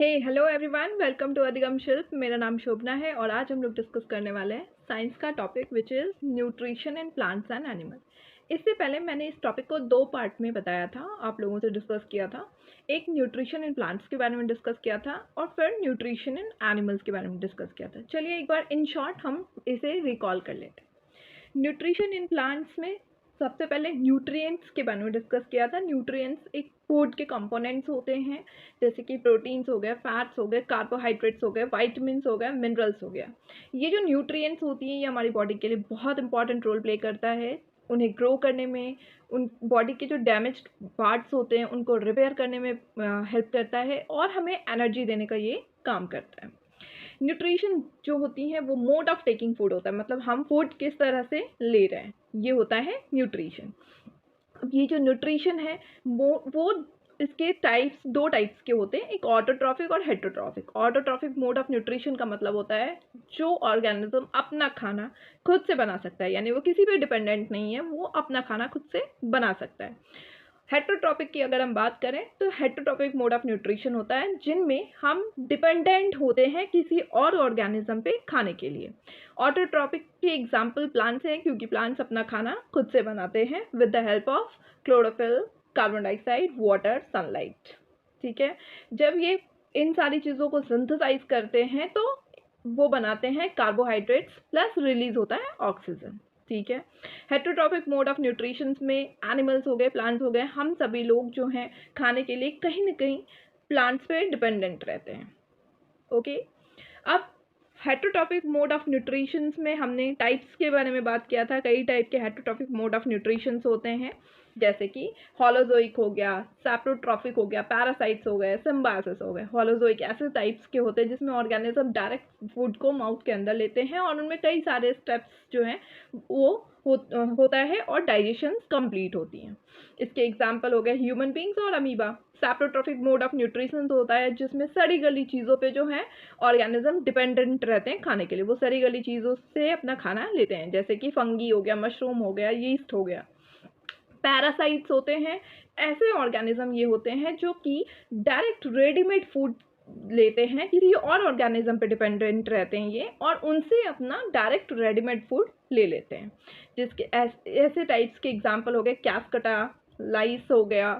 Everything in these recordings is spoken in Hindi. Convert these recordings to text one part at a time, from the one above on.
हेलो एवरीवन, वेलकम टू अधिगम शिल्प। मेरा नाम शोभना है और आज हम लोग डिस्कस करने वाले हैं साइंस का topic which is nutrition in plants and animal. इससे पहले मैंने इस टॉपिक को दो पार्ट में बताया था, आप लोगों से डिस्कस किया था। एक न्यूट्रिशन इन प्लांट्स के बारे में डिस्कस किया था और फिर न्यूट्रिशन इन एनिमल्स के बारे में डिस्कस किया था। चलिए एक बार इन शॉर्ट हम इसे रिकॉल कर लेते हैं। न्यूट्रिशन इन प्लांट्स में सबसे पहले न्यूट्रिएंट्स के बारे में डिस्कस किया था। न्यूट्रिएंट्स एक फूड के कंपोनेंट्स होते हैं, जैसे कि प्रोटीन्स हो गए, फैट्स हो गए, कार्बोहाइड्रेट्स हो गए, वाइटामिन्स हो गए, मिनरल्स हो गया। ये जो न्यूट्रिएंट्स होती हैं ये हमारी बॉडी के लिए बहुत इंपॉर्टेंट रोल प्ले करता है, उन्हें ग्रो करने में, उन बॉडी के जो डैमेज्ड पार्ट्स होते हैं उनको रिपेयर करने में हेल्प करता है और हमें एनर्जी देने का ये काम करता है। न्यूट्रिशन जो होती है वो मोड ऑफ टेकिंग फूड होता है, मतलब हम फूड किस तरह से ले रहे हैं, ये होता है न्यूट्रिशन। अब ये जो न्यूट्रिशन है वो इसके दो टाइप्स के होते हैं, एक ऑटोट्रॉफिक और heterotrophic. Autotrophic mode of nutrition का मतलब होता है जो ऑर्गेनिज्म अपना खाना खुद से बना सकता है, यानी वो किसी पे डिपेंडेंट नहीं है, वो अपना खाना खुद से बना सकता है। हेटरोट्रॉपिक की अगर हम बात करें तो हेटरोट्रॉपिक मोड ऑफ न्यूट्रिशन होता है जिनमें हम डिपेंडेंट होते हैं किसी और ऑर्गेनिज्म पे खाने के लिए। ऑटोट्रॉपिक के एग्जाम्पल प्लांट्स हैं, क्योंकि प्लांट्स अपना खाना खुद से बनाते हैं with the help of chlorophyll, carbon dioxide, water, sunlight. ठीक है, जब ये इन सारी चीज़ों को सिंथेसाइज करते हैं तो वो बनाते हैं कार्बोहाइड्रेट्स प्लस रिलीज होता है ऑक्सीजन। ठीक है, हेटरोट्रॉपिक मोड ऑफ न्यूट्रिशन में एनिमल्स हो गए, प्लांट्स हो गए, हम सभी लोग जो हैं खाने के लिए कहीं ना कहीं प्लांट्स पे डिपेंडेंट रहते हैं। ओके, अब हेटरोट्रॉपिक मोड ऑफ न्यूट्रिशंस में हमने टाइप्स के बारे में बात किया था। कई टाइप के हेटरोट्रॉपिक मोड ऑफ न्यूट्रिशंस होते हैं, जैसे कि हॉलोजोइक हो गया, सैप्रोट्रॉफिक हो गया, पैरासाइट्स हो गए, सिम्बायोसिस हो गए। हॉलोजोइक ऐसे टाइप्स के होते हैं जिसमें ऑर्गेनिज्म डायरेक्ट फूड को माउथ के अंदर लेते हैं और उनमें कई सारे स्टेप्स जो हैं वो होता है और डाइजेशन कंप्लीट होती हैं। इसके एग्जाम्पल हो गए ह्यूमन बींग्स और अमीबा। सैप्रोट्रॉफिक मोड ऑफ न्यूट्रिशन होता है जिसमें सड़ी गली चीज़ों पे जो है ऑर्गेनिज्म डिपेंडेंट रहते हैं खाने के लिए, वो सड़ी गली चीज़ों से अपना खाना लेते हैं, जैसे कि फंगी हो गया, मशरूम हो गया, यीस्ट हो गया। पैरासाइट्स होते हैं, ऐसे ऑर्गेनिज्म ये होते हैं जो कि डायरेक्ट रेडीमेड फूड लेते हैं, किसी और ऑर्गेनिज्म पे डिपेंडेंट रहते हैं ये और उनसे अपना डायरेक्ट रेडीमेड फूड ले लेते हैं। जिसके ऐसे टाइप्स के एग्जांपल हो गए कैस्कटा, लाइस हो गया,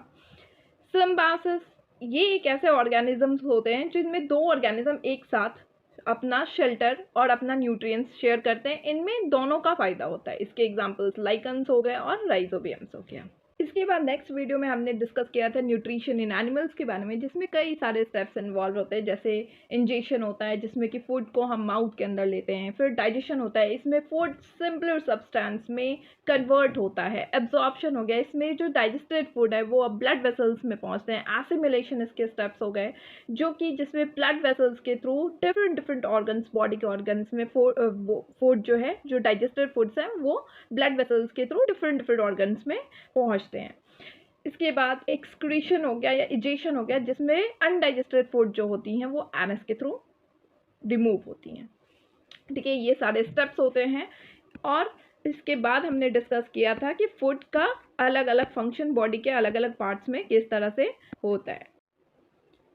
सिम्बायोसिस। ये एक ऐसे ऑर्गेनिजम्स होते हैं जिनमें दो ऑर्गेनिज्म एक साथ अपना शेल्टर और अपना न्यूट्रिएंट्स शेयर करते हैं, इनमें दोनों का फायदा होता है। इसके एग्जांपल्स लाइकन्स हो गए और राइजोबियम्स हो गया। इसके बाद नेक्स्ट वीडियो में हमने डिस्कस किया था न्यूट्रिशन इन एनिमल्स के बारे में, जिसमें कई सारे स्टेप्स इन्वॉल्व होते हैं, जैसे इंजेक्शन होता है जिसमें कि फूड को हम माउथ के अंदर लेते हैं, फिर डाइजेशन होता है, इसमें फूड सिंपलर सब्सटेंस में कन्वर्ट होता है, एब्जॉर्प्शन हो गया, इसमें जो डाइजेस्टेड फूड है वो अब ब्लड वेसल्स में पहुंचते हैं, एसिमिलेशन इसके स्टेप्स हो गए, जो कि जिसमें ब्लड वेसल्स के थ्रू डिफरेंट ऑर्गन्स, बॉडी के ऑर्गन्स में फूड जो है, जो डाइजेस्टेड फूड्स हैं वो ब्लड वेसल्स के थ्रू डिफरेंट ऑर्गन्स में पहुंचते हैं। इसके बाद एक्सक्रीशन हो गया या इजेशन हो गया, जिसमें अनडाइजेस्टेड फूड जो होती हैं वो एनएस के थ्रू रिमूव होती हैं। ठीक है, ये सारे स्टेप्स होते हैं। और इसके बाद हमने डिस्कस किया था कि फूड का अलग अलग फंक्शन बॉडी के अलग अलग पार्ट्स में किस तरह से होता है।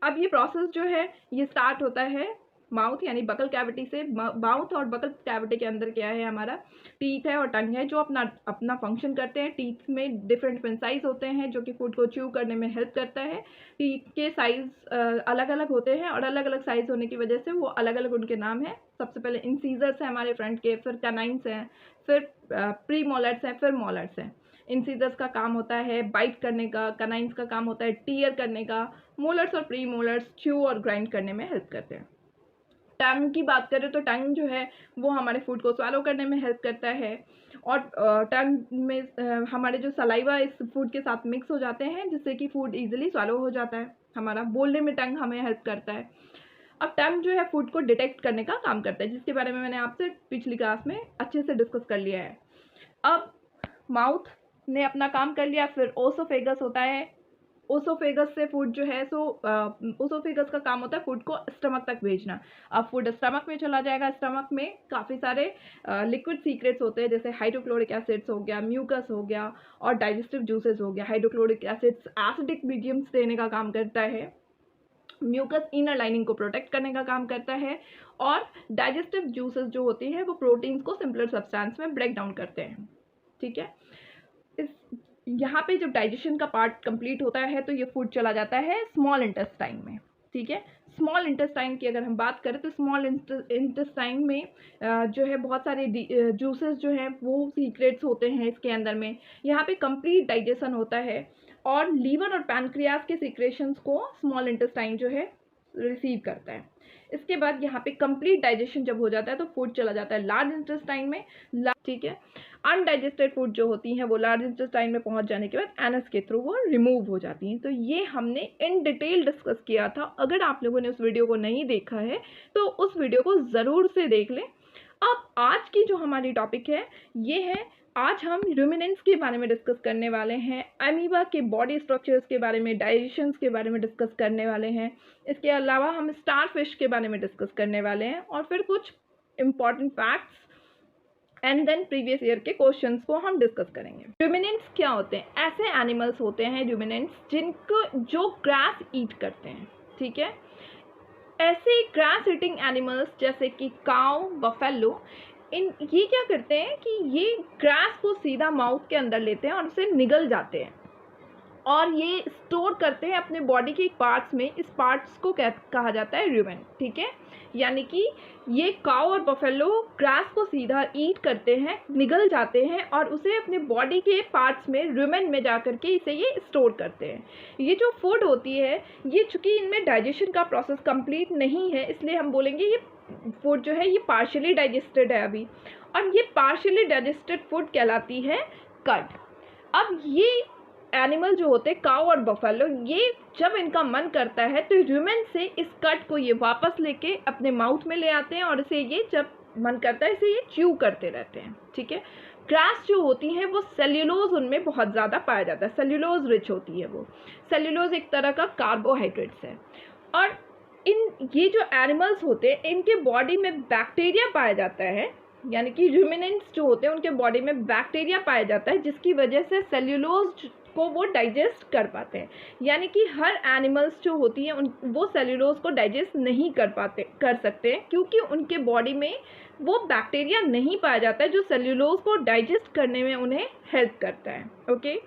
अब ये प्रोसेस जो है ये स्टार्ट होता है माउथ यानी बकल कैविटी से। माउथ और बकल कैविटी के अंदर क्या है, हमारा टीथ है और टंग है जो अपना अपना फंक्शन करते हैं। टीथ में डिफरेंट साइज होते हैं जो कि फूड को च्यू करने में हेल्प करता है। टीथ के साइज अलग अलग होते हैं और अलग अलग साइज होने की वजह से वो अलग अलग उनके नाम है। सबसे पहले इंसीजर्स हैं हमारे फ्रंट के, फिर कैनाइन्स हैं, फिर प्री मोलर्स हैं, फिर मोलर्स हैं। इंसीजर्स का काम होता है बाइट करने का, कैनाइन्स का काम होता है टीयर करने का, मोलर्स और प्री मोलर्स च्यू और ग्राइंड करने में हेल्प करते हैं। टंग की बात करें तो टंग जो है वो हमारे फूड को स्वालो करने में हेल्प करता है और टंग में हमारे जो सलाइवा इस फूड के साथ मिक्स हो जाते हैं जिससे कि फूड इजीली स्वालो हो जाता है। हमारा बोलने में टंग हमें हेल्प करता है। अब टंग जो है फूड को डिटेक्ट करने का काम करता है, जिसके बारे में मैंने आपसे पिछली क्लास में अच्छे से डिस्कस कर लिया है। अब माउथ ने अपना काम कर लिया, फिर ओसोफेगस होता है। ओसोफेगस से फूड जो है ओसोफेगस का काम होता है फूड को स्टमक तक भेजना। अब फूड स्टमक में चला जाएगा, स्टमक में काफ़ी सारे लिक्विड सीक्रेट्स होते हैं, जैसे हाइड्रोक्लोरिक एसिड्स हो गया, म्यूकस हो गया और डाइजेस्टिव जूसेस हो गया। हाइड्रोक्लोरिक एसिड्स एसिडिक मीडियम्स देने का काम करता है म्यूकस इनर लाइनिंग को प्रोटेक्ट करने का काम करता है, और डाइजेस्टिव जूसेस जो होती हैं वो प्रोटीन्स को सिंपलर सब्सटेंस में ब्रेक डाउन करते हैं। ठीक है, इस यहाँ पे जब डाइजेशन का पार्ट कंप्लीट होता है तो ये फूड चला जाता है स्मॉल इंटेस्टाइन में। ठीक है, स्मॉल इंटेस्टाइन की अगर हम बात करें तो स्मॉल इंटेस्टाइन में जो है बहुत सारे जूसेस जो हैं वो सीक्रेट्स होते हैं इसके अंदर में। यहाँ पे कंप्लीट डाइजेशन होता है, और लीवर और पैनक्रियाज के सीक्रेशंस को स्मॉल इंटेस्टाइन जो है रिसीव करता है। इसके बाद यहाँ पे कंप्लीट डाइजेशन जब हो जाता है तो फूड चला जाता है लार्ज इंटेस्टाइन में। ठीक है, अनडाइजेस्टेड फूड जो होती हैं वो लार्ज इंटेस्टाइन में पहुंच जाने के बाद एनस के थ्रू वो रिमूव हो जाती हैं। तो ये हमने इन डिटेल डिस्कस किया था। अगर आप लोगों ने उस वीडियो को नहीं देखा है तो उस वीडियो को ज़रूर से देख लें। अब आज की जो हमारी टॉपिक है ये है, आज हम रूमिनेंट्स के बारे में डिस्कस करने वाले हैं, अमीबा के बॉडी स्ट्रक्चर्स के बारे में, डाइजेशंस के बारे में डिस्कस करने वाले हैं। इसके अलावा हम स्टारफिश के बारे में डिस्कस करने वाले हैं, और फिर कुछ important facts and then previous year के क्वेश्चंस को हम डिस्कस करेंगे। रूमिनेंट्स क्या होते हैं? ऐसे एनिमल्स होते हैं रूमिनेंट्स जो ग्रास ईट करते हैं। ठीक है, ऐसे ग्रास ईटिंग एनिमल्स जैसे कि काऊ, बफेलो, ये क्या करते हैं कि ये ग्रास को सीधा माउथ के अंदर लेते हैं और उसे निगल जाते हैं, और ये स्टोर करते हैं अपने बॉडी के पार्ट्स में। इस पार्ट्स को कहा जाता है रूमेन। ठीक है, यानी कि ये काऊ और बफेलो ग्रास को सीधा ईट करते हैं, निगल जाते हैं, और उसे अपने बॉडी के पार्ट्स में रूमेन में जा कर के इसे ये स्टोर करते हैं। ये जो फूड होती है ये चूँकि इनमें डाइजेशन का प्रोसेस कंप्लीट नहीं है, इसलिए हम बोलेंगे ये फूड जो है ये पार्शियली डाइजेस्टेड है अभी, और ये पार्शियली डाइजेस्टेड फूड कहलाती है कर्ड। अब ये एनिमल जो होते हैं काऊ और बफेलो, ये जब इनका मन करता है तो रूमेन से इस कट को ये वापस लेके अपने माउथ में ले आते हैं, और इसे ये जब मन करता है इसे ये च्यू करते रहते हैं। ठीक है, ग्रास जो होती है वो सेल्यूलोज उनमें बहुत ज़्यादा पाया जाता है, सेल्यूलोज रिच होती है वो। सेल्यूलोज एक तरह का कार्बोहाइड्रेट्स है, और ये जो एनिमल्स होते हैं इनके बॉडी में बैक्टीरिया पाया जाता है, यानी कि रूमिनेंट्स जो होते हैं उनके बॉडी में बैक्टीरिया पाया जाता है, जिसकी वजह से सेल्यूलोज को वो डाइजेस्ट कर पाते हैं। यानी कि हर एनिमल्स जो होती हैं वो सेल्यूलोज को डाइजेस्ट नहीं कर सकते हैं, क्योंकि उनके बॉडी में वो बैक्टीरिया नहीं पाया जाता है जो सेल्यूलोज को डाइजेस्ट करने में उन्हें हेल्प करता है। ओके,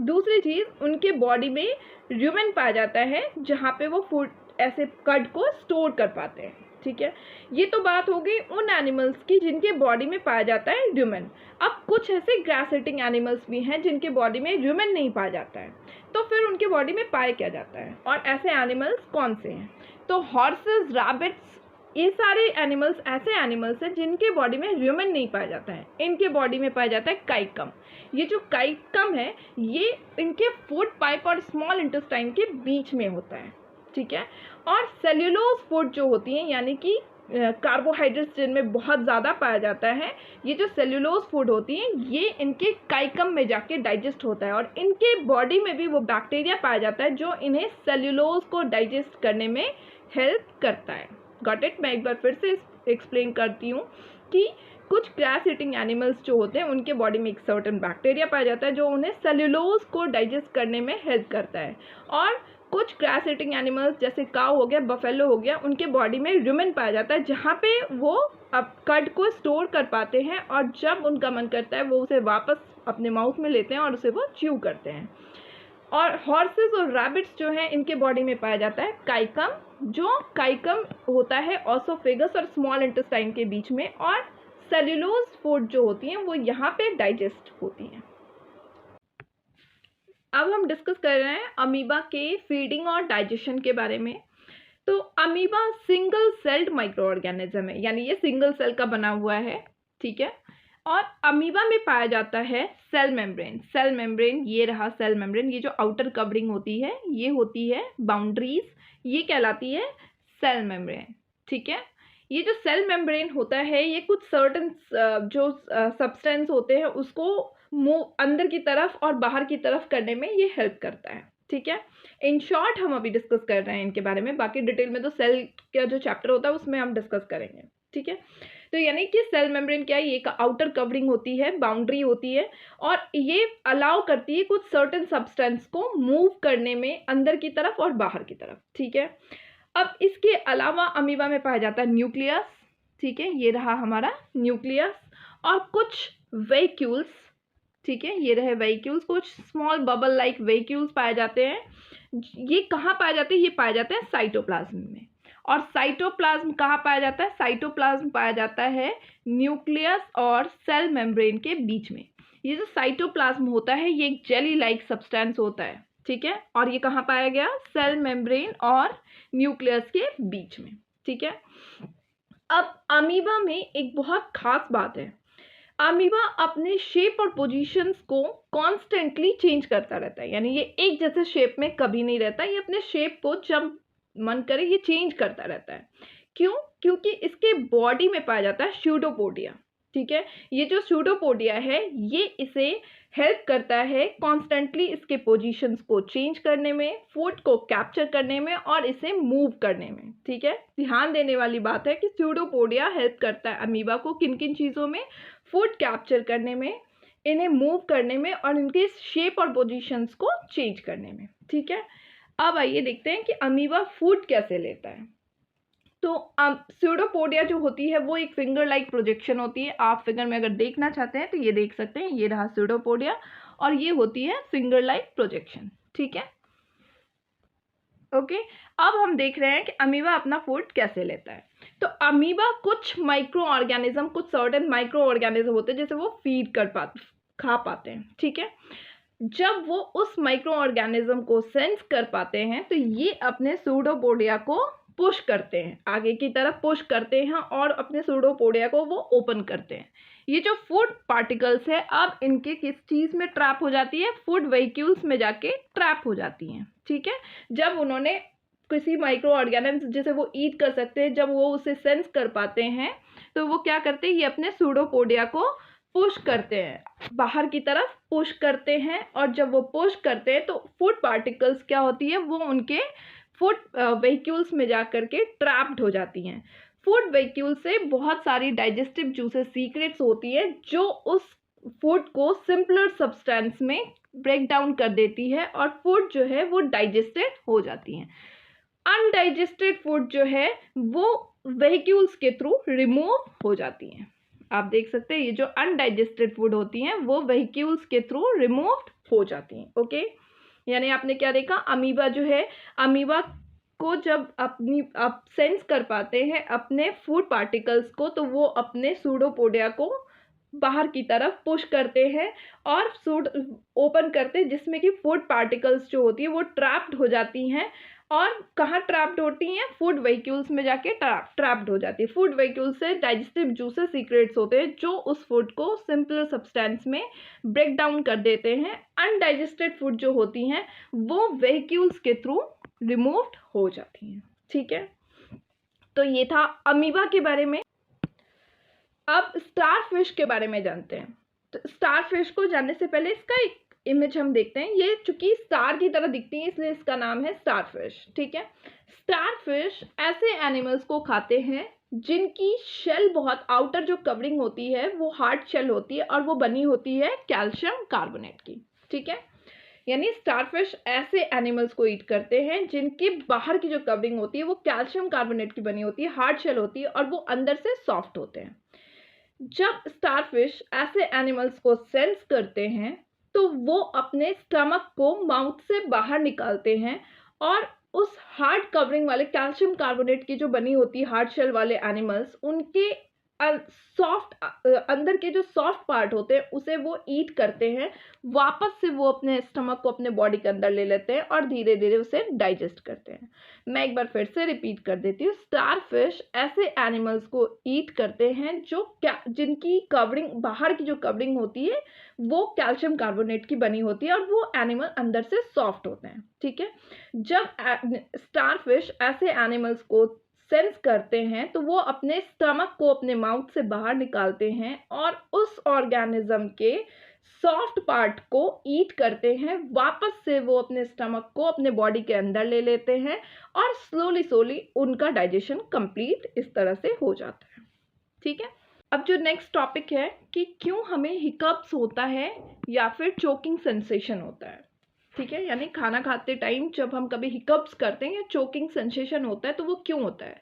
दूसरी चीज़, उनके बॉडी में रूमेन पाया जाता है जहाँ पे वो फूड ऐसे कर्ड को स्टोर कर पाते हैं। ठीक है, ये तो बात हो गई उन एनिमल्स की जिनके बॉडी में पाया जाता है रूमेन। अब कुछ ऐसे ग्रास ईटिंग एनिमल्स भी हैं जिनके बॉडी में रूमेन नहीं पाया जाता है, तो फिर उनके बॉडी में पाया क्या जाता है, और ऐसे एनिमल्स कौन से हैं? तो हॉर्सेस, रैबिट्स, ये सारे एनिमल्स ऐसे एनिमल्स हैं जिनके बॉडी में रूमेन नहीं पाया जाता है। इनके बॉडी में पाया जाता है काइकम। ये जो काइकम है ये इनके फूड पाइप और स्मॉल इंटेस्टाइन के बीच में होता है। ठीक है, और सेल्यूलोज फूड जो होती हैं, यानी कि कार्बोहाइड्रेट्स जिनमें बहुत ज़्यादा पाया जाता है, ये जो सेल्यूलोज फूड होती हैं ये इनके काइकम में जाके डाइजेस्ट होता है, और इनके बॉडी में भी वो बैक्टीरिया पाया जाता है जो इन्हें सेल्यूलोज को डाइजेस्ट करने में हेल्प करता है। Got it? मैं एक बार फिर से एक्सप्लेन करती हूँ कि कुछ ग्रास ईटिंग एनिमल्स जो होते हैं उनके बॉडी में एक सर्टेन बैक्टीरिया पाया जाता है जो उन्हें सेल्यूलोज को डाइजेस्ट करने में हेल्प करता है, और कुछ ग्रास ईटिंग एनिमल्स जैसे काऊ हो गया, बफेलो हो गया, उनके बॉडी में रूमेन पाया जाता है जहाँ पे वो अब कर्ड को स्टोर कर पाते हैं, और जब उनका मन करता है वो उसे वापस अपने माउथ में लेते हैं और उसे वो च्यू करते हैं। और हॉर्सेस और रैबिट्स जो हैं इनके बॉडी में पाया जाता है काइकम, जो काइकम होता है ऑसोफेगस और स्मॉल इंटेस्टाइन के बीच में, और सेल्यूलोज फूड जो होती हैं वो यहाँ पे डाइजेस्ट होती हैं। अब हम डिस्कस कर रहे हैं अमीबा के फीडिंग और डाइजेशन के बारे में। तो amoeba single celled micro organism है, यानी ये सिंगल सेल का बना हुआ है। ठीक है, और अमीबा में पाया जाता है सेल मेम्ब्रेन। सेल मेम्ब्रेन, ये रहा सेल मेम्ब्रेन, ये जो आउटर कवरिंग होती है ये होती है बाउंड्रीज, ये कहलाती है सेल मेम्ब्रेन। ठीक है, ये जो सेल मेम्ब्रेन होता है ये कुछ सर्टेन जो सब्सटेंस होते हैं उसको मूव अंदर की तरफ और बाहर की तरफ करने में ये हेल्प करता है। ठीक है, इन शॉर्ट हम अभी डिस्कस कर रहे हैं इनके बारे में, बाकी डिटेल में तो सेल का जो चैप्टर होता है उसमें हम डिस्कस करेंगे। ठीक है, तो यानी कि सेल मेम्ब्रेन क्या है, ये एक आउटर कवरिंग होती है, बाउंड्री होती है, और ये अलाउ करती है कुछ सर्टेन सब्सटेंस को मूव करने में अंदर की तरफ और बाहर की तरफ। ठीक है, अब इसके अलावा अमीबा में पाया जाता है न्यूक्लियस, ठीक है, ये रहा हमारा न्यूक्लियस, और कुछ वेक्यूल्स, ठीक है, ये रहे वेक्यूल्स, कुछ स्मॉल बबल लाइक वेक्यूल्स पाए जाते हैं। ये कहाँ पाए जाते हैं? ये पाए जाते हैं साइटोप्लाज्म में। और साइटोप्लाज्म कहाँ पाया जाता है? साइटोप्लाज्म पाया जाता है न्यूक्लियस और सेल मेम्ब्रेन के बीच में। ये जो साइटोप्लाज्म होता है ये एक जेली लाइक सब्सटेंस होता है, ठीक है, और ये कहाँ पाया गया? सेल मेम्ब्रेन और न्यूक्लियस के बीच में, ठीक है। अब अमीबा में एक बहुत खास बात है, अमीबा अपने शेप और पोजीशंस को कॉन्स्टेंटली चेंज करता रहता है, यानी ये एक जैसे शेप में कभी नहीं रहता, ये अपने शेप को जब मन करे ये चेंज करता रहता है। क्यों? क्योंकि इसके बॉडी में पाया जाता है स्यूडोपोडिया, ठीक है। ये जो स्यूडोपोडिया है ये इसे हेल्प करता है कॉन्स्टेंटली इसके पोजीशंस को चेंज करने में, फूड को कैप्चर करने में और इसे मूव करने में, ठीक है। ध्यान देने वाली बात है कि स्यूडोपोडिया हेल्प करता है अमीबा को किन किन चीज़ों में? फूड कैप्चर करने में, इन्हें मूव करने में और इनके शेप और पोजीशंस को चेंज करने में, ठीक है। अब आइए देखते हैं कि अमीबा फूड कैसे लेता है। तो स्यूडोपोडिया जो होती है वो एक फिंगर लाइक प्रोजेक्शन होती है। आप फिगर में अगर देखना चाहते हैं तो ये देख सकते हैं, ये रहा स्यूडोपोडिया और ये होती है फिंगर लाइक प्रोजेक्शन, ठीक है, ओके। अब हम देख रहे हैं कि अमीबा अपना फूड कैसे लेता है। तो अमीबा कुछ माइक्रो ऑर्गेनिज्म, कुछ सर्टेन माइक्रो ऑर्गेनिज्म होते हैं जैसे वो फीड कर पाते, खा पाते हैं, ठीक है। जब वो उस माइक्रो ऑर्गेनिज्म को सेंस कर पाते हैं तो ये अपने स्यूडोपोडिया को पुश करते हैं, आगे की तरफ पुश करते हैं और अपने स्यूडोपोडिया को वो ओपन करते हैं। ये जो फूड पार्टिकल्स है अब इनके किस चीज़ में ट्रैप हो जाती है? फूड वेहिक्यूल्स में जाके ट्रैप हो जाती हैं, ठीक है। जब उन्होंने किसी माइक्रो ऑर्गेनिज्म जिसे वो ईट कर सकते हैं, जब वो उसे सेंस कर पाते हैं तो वो क्या करते हैं? ये अपने स्यूडोपोडिया को पुश करते हैं, बाहर की तरफ पुश करते हैं, और जब वो पुश करते हैं तो फूड पार्टिकल्स क्या होती है? वो उनके फूड वेहिक्यूल्स में जा कर के ट्रैप्ड हो जाती हैं। फूड वेहिक्यूल से बहुत सारी डाइजेस्टिव जूसेस सीक्रेट्स होती है जो उस फूड को सिंपलर सब्सटेंस में ब्रेक डाउन कर देती है और फूड जो है वो डाइजेस्टेड हो जाती हैं। अनडाइजेस्टेड फूड जो है वो वेहिक्यूल्स के थ्रू रिमूव हो जाती हैं। आप देख सकते हैं ये जो अनडाइजेस्टेड फूड होती हैं वो वेहिक्यूल्स के थ्रू रिमूव हो जाती हैं, ओके। यानी आपने क्या देखा? अमीबा जो है, अमीबा को जब आप सेंस कर पाते हैं अपने फूड पार्टिकल्स को तो वो अपने स्यूडोपोडिया को बाहर की तरफ पुश करते हैं और सूड ओपन करते हैं, जिसमें कि फूड पार्टिकल्स जो होती है वो ट्रैप्ड हो जाती हैं। और कहाँ ट्रैप्ड होती हैं? फूड वेहिक्यूल्स में जाके ट्रैप्ड हो जाती है। फूड वेहिक्यूल्स से डाइजेस्टिव जूसेस सीक्रेट्स होते हैं जो उस फूड को सिंपल सब्सटेंस में ब्रेक डाउन कर देते हैं। अनडाइजेस्टेड फूड जो होती हैं वो वेहिक्यूल्स के थ्रू रिमूव्ड हो जाती हैं, ठीक है। तो ये था अमीबा के बारे में। अब स्टारफिश के बारे में जानते हैं। तो स्टारफिश को जानने से पहले इसका एक इमेज हम देखते हैं। ये चूंकि स्टार की तरह दिखती है इसलिए इसका नाम है स्टारफिश, ठीक है। स्टारफिश ऐसे एनिमल्स को खाते हैं जिनकी शेल बहुत, आउटर जो कवरिंग होती है वो हार्ड शेल होती है और वो बनी होती है कैल्शियम कार्बोनेट की, ठीक है। यानी स्टारफिश ऐसे एनिमल्स को ईट करते हैं जिनके बाहर की जो कवरिंग होती है वो कैल्शियम कार्बोनेट की बनी होती है, हार्ड शेल होती है और वो अंदर से सॉफ्ट होते हैं। जब स्टारफिश ऐसे एनिमल्स को सेंस करते हैं तो वो अपने स्टमक को माउथ से बाहर निकालते हैं और उस हार्ड कवरिंग वाले कैल्शियम कार्बोनेट की जो बनी होती है हार्ड शेल वाले एनिमल्स, उनके सॉफ्ट अंदर के जो सॉफ्ट पार्ट होते हैं उसे वो ईट करते हैं। वापस से वो अपने स्टमक को अपने बॉडी के अंदर ले लेते हैं और धीरे धीरे उसे डाइजेस्ट करते हैं। मैं एक बार फिर से रिपीट कर देती हूँ, स्टारफिश ऐसे एनिमल्स को ईट करते हैं जो जिनकी कवरिंग, बाहर की जो कवरिंग होती है वो कैल्शियम कार्बोनेट की बनी होती है और वो एनिमल अंदर से सॉफ्ट होते हैं, ठीक है। जब स्टारफिश ऐसे एनिमल्स को सेंस करते हैं तो वो अपने स्टमक को अपने माउथ से बाहर निकालते हैं और उस ऑर्गेनिज्म के सॉफ्ट पार्ट को ईट करते हैं। वापस से वो अपने स्टमक को अपने बॉडी के अंदर ले लेते हैं और स्लोली स्लोली उनका डाइजेशन कंप्लीट इस तरह से हो जाता है, ठीक है। अब जो नेक्स्ट टॉपिक है कि क्यों हमें हिकअप्स होता है या फिर चोकिंग सेंसेशन होता है। ठीक है, यानी खाना खाते टाइम जब हम कभी हिकअप्स करते हैं या चोकिंग सेंसेशन होता है तो वो क्यों होता है।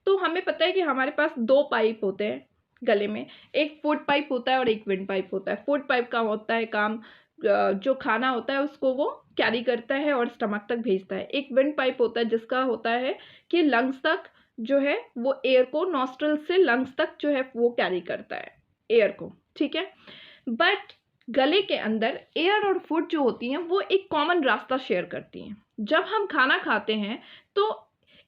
तो हमें पता है कि हमारे पास 2 पाइप होते हैं गले में, एक फूड पाइप होता है और एक विंड पाइप होता है। फूड पाइप का होता है काम जो खाना होता है उसको वो कैरी करता है और स्टमक तक भेजता है। एक विंड पाइप होता है जिसका होता है कि लंग्स तक जो है वो एयर को नॉस्ट्रल से लंग्स तक जो है वो कैरी करता है एयर को, ठीक है। बट गले के अंदर एयर और फूड जो होती हैं वो एक कॉमन रास्ता शेयर करती हैं। जब हम खाना खाते हैं तो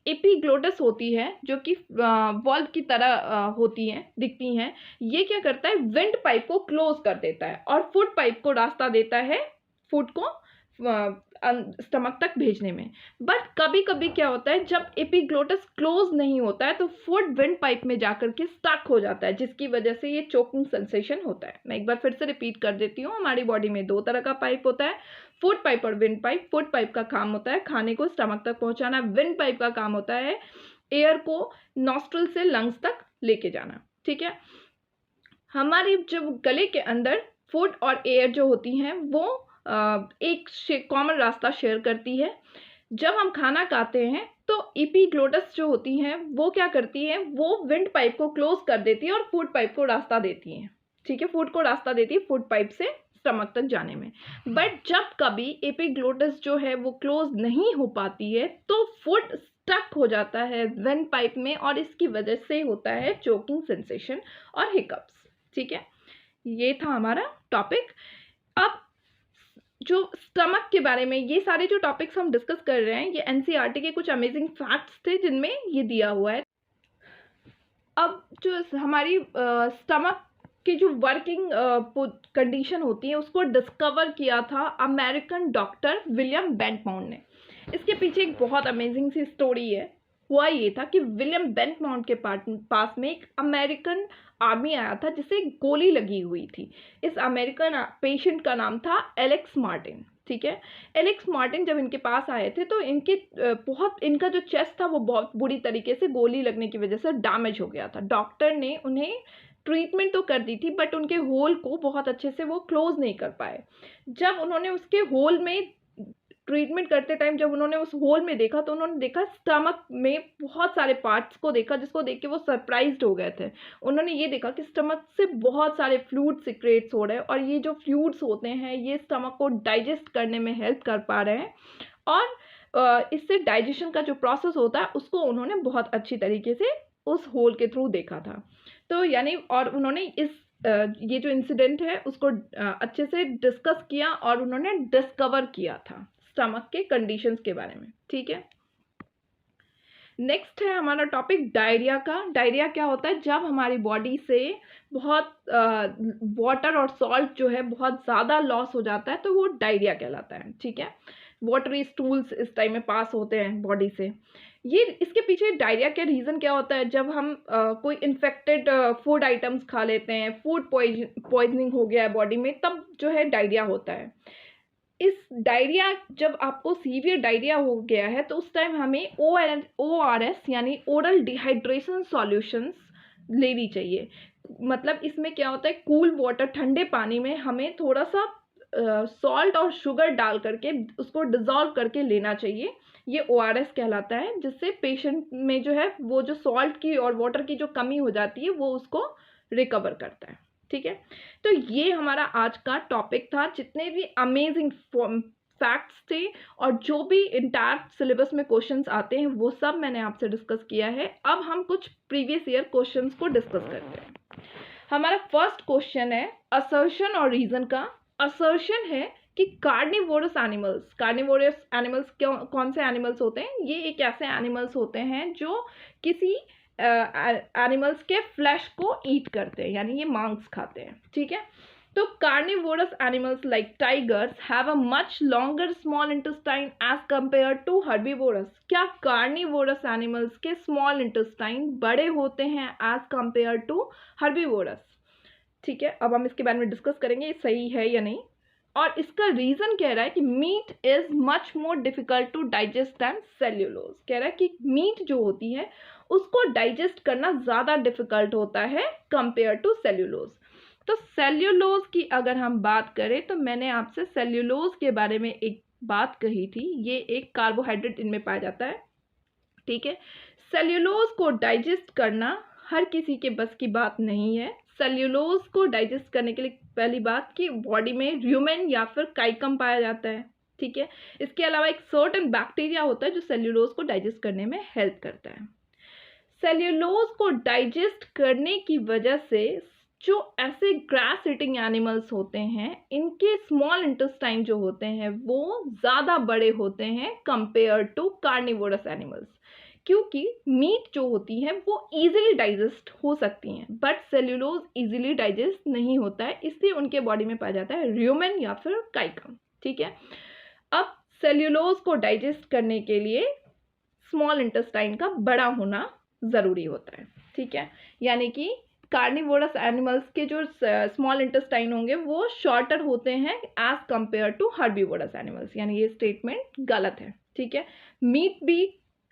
एपिग्लोटिस होती है जो कि वॉल्व की तरह होती हैं, दिखती हैं। ये क्या करता है, विंड पाइप को क्लोज कर देता है और फूड पाइप को रास्ता देता है फूड को स्टमक तक भेजने में। बट कभी कभी क्या होता है, जब एपिग्लोटिस क्लोज नहीं होता है तो फूड विंड पाइप में जाकर के स्टक हो जाता है, जिसकी वजह से ये चोकिंग सेंसेशन होता है। मैं एक बार फिर से रिपीट कर देती हूँ, हमारी बॉडी में 2 तरह का पाइप होता है, फूड पाइप और विंड पाइप। फूड पाइप का काम होता है खाने को स्टमक तक पहुंचाना, विंड पाइप का काम होता है एयर को नॉस्ट्रल से लंग्स तक लेके जाना, ठीक है। हमारी जब गले के अंदर फूड और एयर जो होती हैं वो एक कॉमन रास्ता शेयर करती है। जब हम खाना खाते हैं तो एपिग्लोटिस जो होती हैं वो क्या करती हैं, वो विंड पाइप को क्लोज कर देती है और फूड पाइप को रास्ता देती हैं, ठीक है। फूड को रास्ता देती है फूड पाइप से स्टमक तक जाने में। बट जब कभी एपिग्लोटिस जो है वो क्लोज नहीं हो पाती है तो फूड स्टक हो जाता है विंड पाइप में और इसकी वजह से होता है चोकिंग सेंसेशन और हिकअप्स, ठीक है। ये था हमारा टॉपिक। अब जो स्टमक के बारे में ये सारे जो टॉपिक्स हम डिस्कस कर रहे हैं ये एनसीईआरटी के कुछ अमेजिंग फैक्ट्स थे जिनमें ये दिया हुआ है। अब जो हमारी स्टमक की जो वर्किंग कंडीशन होती है उसको डिस्कवर किया था American doctor William bent mount ने। इसके पीछे एक बहुत अमेजिंग सी स्टोरी है। हुआ ये था कि विलियम बेंट माउंट के पास में एक अमेरिकन आदमी आया था जिसे गोली लगी हुई थी। इस अमेरिकन पेशेंट का नाम था एलेक्स मार्टिन, ठीक है। एलेक्स मार्टिन जब इनके पास आए थे तो इनका जो चेस्ट था वो बहुत बुरी तरीके से गोली लगने की वजह से डैमेज हो गया था। डॉक्टर ने उन्हें ट्रीटमेंट तो कर दी थी बट उनके होल को बहुत अच्छे से वो क्लोज नहीं कर पाए। जब उन्होंने उसके होल में ट्रीटमेंट करते टाइम जब उन्होंने उस होल में देखा तो उन्होंने देखा स्टमक में बहुत सारे पार्ट्स को देखा, जिसको देख के वो सरप्राइज्ड हो गए थे। उन्होंने ये देखा कि स्टमक से बहुत सारे फ्लूइड सिक्रेट्स हो रहे हैं और ये जो फ्लूइड्स होते हैं ये स्टमक को डाइजेस्ट करने में हेल्प कर पा रहे हैं और इससे डाइजेशन का जो प्रोसेस होता है उसको उन्होंने बहुत अच्छी तरीके से उस होल के थ्रू देखा था। तो यानी और उन्होंने ये जो इंसिडेंट है उसको अच्छे से डिस्कस किया और उन्होंने डिस्कवर किया था स्टमक के कंडीशंस के बारे में, ठीक है। नेक्स्ट है हमारा टॉपिक डायरिया का। डायरिया क्या होता है, जब हमारी बॉडी से बहुत वाटर और सॉल्ट जो है बहुत ज़्यादा लॉस हो जाता है तो वो डायरिया कहलाता है, ठीक है। वाटरी स्टूल्स इस टाइम में पास होते हैं बॉडी से। ये इसके पीछे डायरिया का रीज़न क्या होता है, जब हम कोई इन्फेक्टेड फूड आइटम्स खा लेते हैं, फूड पॉइजनिंग हो गया है बॉडी में, तब जो है डायरिया होता है। इस डायरिया जब आपको सीवियर डायरिया हो गया है तो उस टाइम हमें ORS यानी ओरल डिहाइड्रेशन सॉल्यूशंस लेनी चाहिए। मतलब इसमें क्या होता है, कूल वाटर ठंडे पानी में हमें थोड़ा सा सॉल्ट और शुगर डाल करके उसको डिज़ोल्व करके लेना चाहिए। ये ORS कहलाता है, जिससे पेशेंट में जो है वो जो सॉल्ट की और वाटर की जो कमी हो जाती है वो उसको रिकवर करता है, ठीक है। तो ये हमारा आज का टॉपिक था। जितने भी अमेजिंग फैक्ट्स थे और जो भी इंटायर सिलेबस में क्वेश्चंस आते हैं वो सब मैंने आपसे डिस्कस किया है। अब हम कुछ प्रीवियस ईयर क्वेश्चंस को डिस्कस करते हैं। हमारा फर्स्ट क्वेश्चन है असर्शन और रीजन का। असर्शन है कि कार्निवोरस एनिमल्स कौन से एनिमल्स होते हैं, ये एक ऐसे एनिमल्स होते हैं जो किसी एनिमल्स के फ्लैश को ईट करते हैं, यानी ये मांस खाते हैं, ठीक है। तो carnivorous animals like tigers have a much longer small intestine as compare to herbivorous. क्या कार्निवोरस एनिमल्स के स्मॉल इंटेस्टाइन बड़े होते हैं एज कंपेयर टू हर्बीवोरस, ठीक है। अब हम इसके बारे में डिस्कस करेंगे ये सही है या नहीं। और इसका रीजन कह रहा है कि meat is much more difficult to digest than cellulose. कह रहा है कि मीट जो होती है उसको डाइजेस्ट करना ज़्यादा डिफिकल्ट होता है कंपेयर टू सेल्यूलोज। तो सेल्यूलोज की अगर हम बात करें तो मैंने आपसे सेल्यूलोज के बारे में एक बात कही थी, ये एक कार्बोहाइड्रेट इनमें पाया जाता है, ठीक है। सेल्यूलोज को डाइजेस्ट करना हर किसी के बस की बात नहीं है। सेल्यूलोज को डाइजेस्ट करने के लिए पहली बात कि बॉडी में र्यूमेन या फिर काइकम पाया जाता है, ठीक है। इसके अलावा एक सर्टेन बैक्टीरिया होता है जो सेल्यूलोज को डाइजेस्ट करने में हेल्प करता है। सेल्यूलोज को डाइजेस्ट करने की वजह से जो ऐसे ग्रास ईटिंग एनिमल्स होते हैं, इनके स्मॉल इंटेस्टाइन जो होते हैं वो ज़्यादा बड़े होते हैं कंपेयर टू कार्निवोरस एनिमल्स, क्योंकि मीट जो होती है वो इजीली डाइजेस्ट हो सकती हैं, बट सेल्यूलोज इजीली डाइजेस्ट नहीं होता है, इसलिए उनके बॉडी में पाया जाता है र्यूमेन या फिर काइकम, ठीक है। अब सेल्यूलोज को डाइजेस्ट करने के लिए स्मॉल इंटेस्टाइन का बड़ा होना ज़रूरी होता है, ठीक है। यानी कि कार्निवोरस एनिमल्स के जो स्मॉल इंटेस्टाइन होंगे वो शॉर्टर होते हैं as compare to herbivorous animals, यानी ये स्टेटमेंट गलत है, ठीक है। मीट भी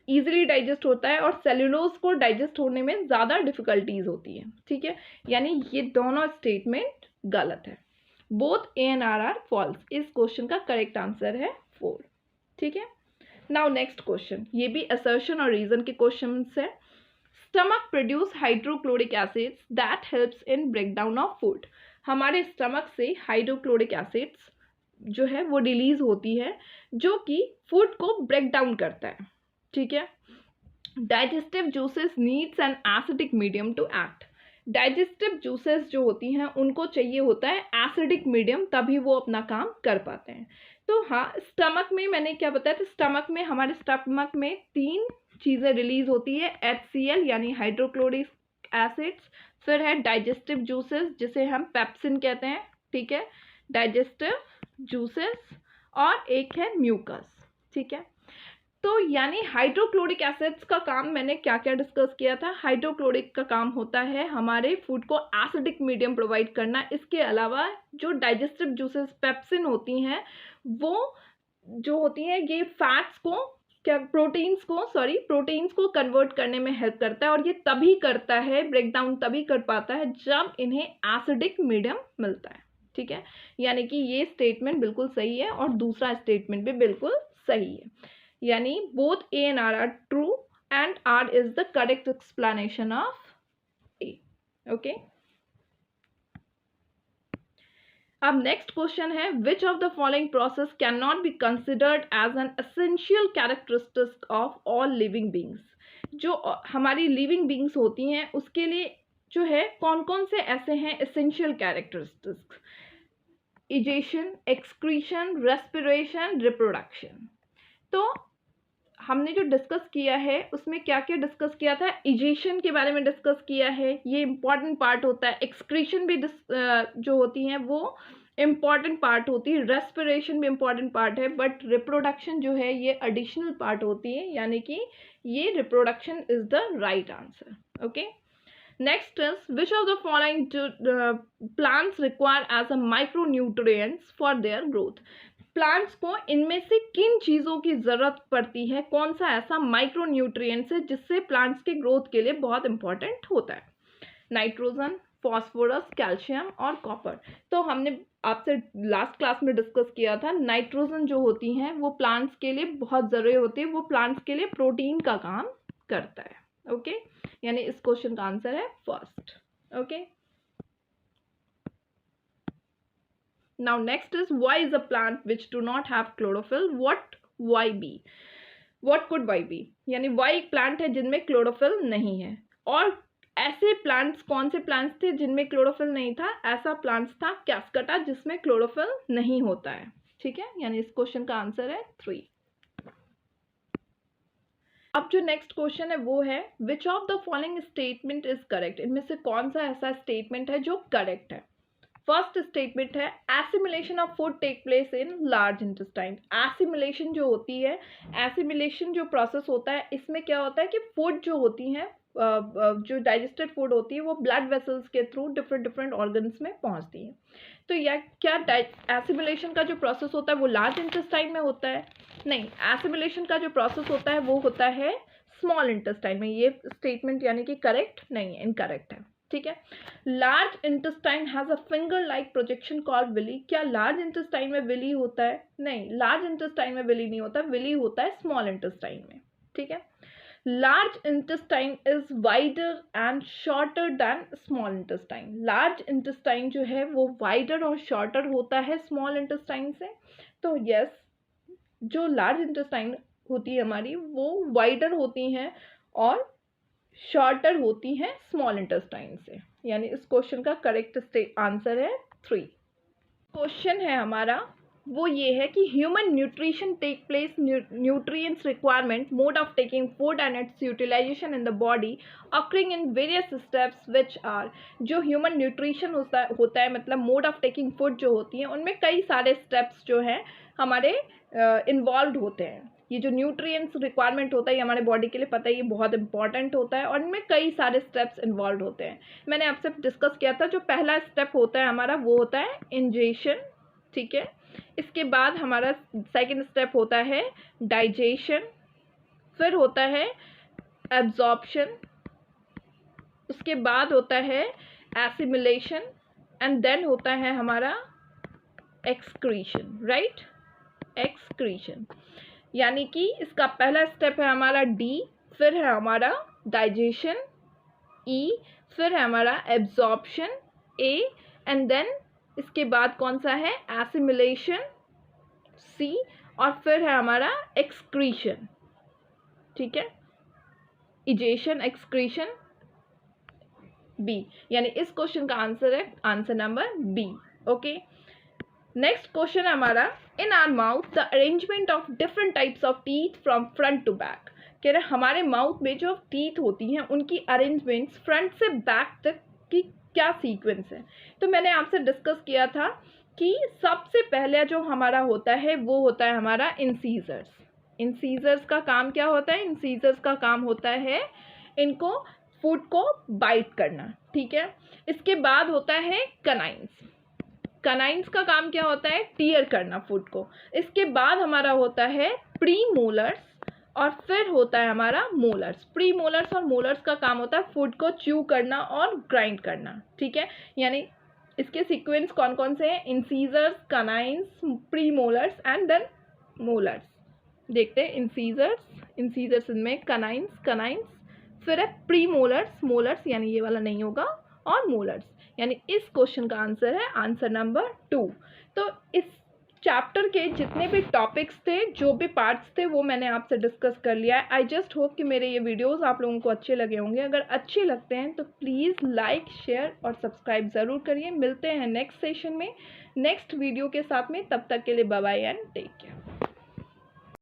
इजीली डाइजेस्ट होता है और सेल्यूलोज को डाइजेस्ट होने में ज़्यादा डिफिकल्टीज होती है, ठीक है। यानी ये दोनों स्टेटमेंट गलत है। Both A and R false. इस क्वेश्चन का करेक्ट आंसर है 4, ठीक है। नाउ नेक्स्ट क्वेश्चन, ये भी असर्शन और रीजन के क्वेश्चन है। Stomach produce hydrochloric acids that helps in breakdown of food. हमारे स्टमक से हाइड्रोक्लोरिक एसिड्स जो है वो रिलीज होती है जो कि फूड को ब्रेक डाउन करता है, ठीक है। Digestive juices needs an acidic medium to act. Digestive juices जो होती हैं उनको चाहिए होता है एसिडिक मीडियम, तभी वो अपना काम कर पाते हैं। तो हाँ, स्टमक में मैंने क्या बताया था, स्टमक में हमारे स्टमक में 3 चीज़ें रिलीज होती है, HCl यानी हाइड्रोक्लोरिक एसिड्स, फिर है डाइजेस्टिव जूसेस जिसे हम पेप्सिन कहते हैं, ठीक है, डाइजेस्टिव जूसेस, और एक है म्यूकस, ठीक है। तो यानी हाइड्रोक्लोरिक एसिड्स का काम मैंने क्या क्या डिस्कस किया था। हाइड्रोक्लोरिक का काम होता है हमारे फूड को एसिडिक मीडियम प्रोवाइड करना। इसके अलावा जो डाइजेस्टिव जूसेस पेप्सिन होती हैं वो जो होती हैं ये फैट्स को प्रोटीन्स को कन्वर्ट करने में हेल्प करता है, और ये तभी करता है, ब्रेक डाउन तभी कर पाता है जब इन्हें एसिडिक मीडियम मिलता है, ठीक है। यानी कि ये स्टेटमेंट बिल्कुल सही है और दूसरा स्टेटमेंट भी बिल्कुल सही है, यानी both A and R true and R is the correct explanation of A, okay. अब नेक्स्ट क्वेश्चन है, which of the following process can not be considered as an essential characteristic of all living beings. जो हमारी लिविंग बींग्स होती हैं उसके लिए जो है कौन कौन से ऐसे हैं essential characteristics, egestion, excretion, respiration, reproduction. तो हमने जो डिस्कस किया है उसमें क्या क्या डिस्कस किया था, इजेशन के बारे में डिस्कस किया है, ये इम्पॉर्टेंट पार्ट होता है। एक्सक्रीशन भी जो होती हैं वो इम्पॉर्टेंट पार्ट होती है, रेस्पिरेशन भी इम्पॉर्टेंट पार्ट है, बट रिप्रोडक्शन जो है ये एडिशनल पार्ट होती है, यानी कि ये reproduction is the right answer, okay. Next is which of the following plants require as a micro nutrients for their growth. Plants को इनमें से किन चीज़ों की ज़रूरत पड़ती है, कौन सा ऐसा माइक्रो न्यूट्रिएंट्स है जिससे प्लांट्स के ग्रोथ के लिए बहुत इंपॉर्टेंट होता है। नाइट्रोजन, फॉस्फोरस, कैल्शियम और कॉपर। तो हमने आपसे लास्ट क्लास में डिस्कस किया था, नाइट्रोजन जो होती हैं वो प्लांट्स के लिए बहुत ज़रूरी होती है, वो प्लांट्स के लिए प्रोटीन का काम करता है, ओके। यानी इस क्वेश्चन का आंसर है first, okay. Now next is, why is a plant which do not have chlorophyll? Why be? What could why be? यानी why एक प्लांट है जिनमें क्लोरोफिल नहीं है, और ऐसे प्लांट्स कौन से प्लांट्स थे जिनमें क्लोरोफिल नहीं था। ऐसा प्लांट्स था कैस्कटा जिसमें क्लोरोफिल नहीं होता है, ठीक है। यानी इस क्वेश्चन का आंसर है 3। अब जो नेक्स्ट क्वेश्चन है वो है, which of the following statement is correct. इनमें से कौन सा ऐसा स्टेटमेंट है जो करेक्ट है। फर्स्ट स्टेटमेंट है, assimilation of food take place in large intestine. Assimilation जो होती है, एसिमिलेशन जो प्रोसेस होता है, इसमें क्या होता है कि फूड जो होती है, जो डाइजेस्टेड फूड होती है वो ब्लड वेसल्स के थ्रू डिफरेंट ऑर्गन्स में पहुंचती है। तो या क्या एसिमिलेशन का जो प्रोसेस होता है वो लार्ज इंटेस्टाइन में होता है? नहीं, एसिमिलेशन का जो प्रोसेस होता है वो होता है स्मॉल इंटेस्टाइन में। ये स्टेटमेंट यानी कि करेक्ट नहीं है, इनकरेक्ट है, ठीक है। Large intestine has a finger like projection called villi. क्या लार्ज इंटेस्टाइन में विली होता है? नहीं, लार्ज इंटेस्टाइन में विली नहीं होता, विली होता है स्मॉल इंटेस्टाइन में, ठीक है। Large intestine is wider and shorter than small intestine. Large intestine जो है वो वाइडर और शॉर्टर होता है स्मॉल इंटेस्टाइन से। तो यस, जो लार्ज इंटेस्टाइन होती है हमारी वो वाइडर होती हैं और शॉर्टर होती हैं स्मॉल इंटेस्टाइन से। यानी इस क्वेश्चन का करेक्ट आंसर है 3। क्वेश्चन है हमारा वो ये है कि human nutrition take place, nutrients requirement, mode of taking food and its utilization in the body occurring in various steps which are. जो ह्यूमन न्यूट्रिशन होता है मतलब मोड ऑफ टेकिंग फूड जो होती है उनमें कई सारे स्टेप्स जो हैं हमारे इन्वॉल्व होते हैं। ये जो न्यूट्रिएंट्स रिक्वायरमेंट होता है हमारे बॉडी के लिए पता है ये बहुत इंपॉर्टेंट होता है और इनमें कई सारे स्टेप्स इन्वॉल्व होते हैं। मैंने आपसे डिस्कस किया था जो पहला स्टेप होता है हमारा वो होता है इंजेशन, ठीक है। इसके बाद हमारा सेकंड स्टेप होता है डाइजेशन, फिर होता है एब्जॉर्प्शन, उसके बाद होता है एसिमिलेशन एंड देन होता है हमारा एक्सक्रीशन, राइट, एक्सक्रीशन। यानी कि इसका पहला स्टेप है हमारा डी, फिर है हमारा डाइजेशन ई, फिर है हमारा एब्जॉर्प्शन ए एंड देन इसके बाद कौन सा है एसिमिलेशन सी और फिर है हमारा एक्सक्रीशन, ठीक है, इजेशन एक्सक्रीशन बी। यानी इस क्वेश्चन का आंसर है answer number B. Okay, next question है हमारा in our mouth the arrangement of different types of teeth from front to back. कह रहे हमारे माउथ में जो टीथ होती हैं उनकी अरेंजमेंट्स फ्रंट से बैक तक की क्या सीक्वेंस है। तो मैंने आपसे डिस्कस किया था कि सबसे पहले जो हमारा होता है वो होता है हमारा इंसीजर्स। इंसीजर्स का काम क्या होता है? इंसीजर्स का काम होता है इनको फूड को बाइट करना, ठीक है। इसके बाद होता है कनाइंस। कनाइंस का काम क्या होता है? टीयर करना फूड को। इसके बाद हमारा होता है प्री मोलर्स और फिर होता है हमारा मोलर्स। प्री मोलर्स और मोलर्स का काम होता है फूड को च्यू करना और ग्राइंड करना, ठीक है। यानी इसके सीक्वेंस कौन कौन से हैं? Incisors, canines, premolars and then molars. देखते हैं इंसीजर्स में कनाइंस, फिर है प्री मोलर्स, मोलर्स यानी ये वाला नहीं होगा, और मोलर्स। यानी इस क्वेश्चन का आंसर है आंसर नंबर 2। तो इस चैप्टर के जितने भी टॉपिक्स थे, जो भी पार्ट्स थे, वो मैंने आपसे डिस्कस कर लिया है। आई जस्ट होप कि मेरे ये वीडियोस आप लोगों को अच्छे लगे होंगे। अगर अच्छे लगते हैं तो प्लीज़ लाइक, शेयर और सब्सक्राइब ज़रूर करिए। मिलते हैं नेक्स्ट सेशन में नेक्स्ट वीडियो के साथ में। तब तक के लिए bye bye and take care.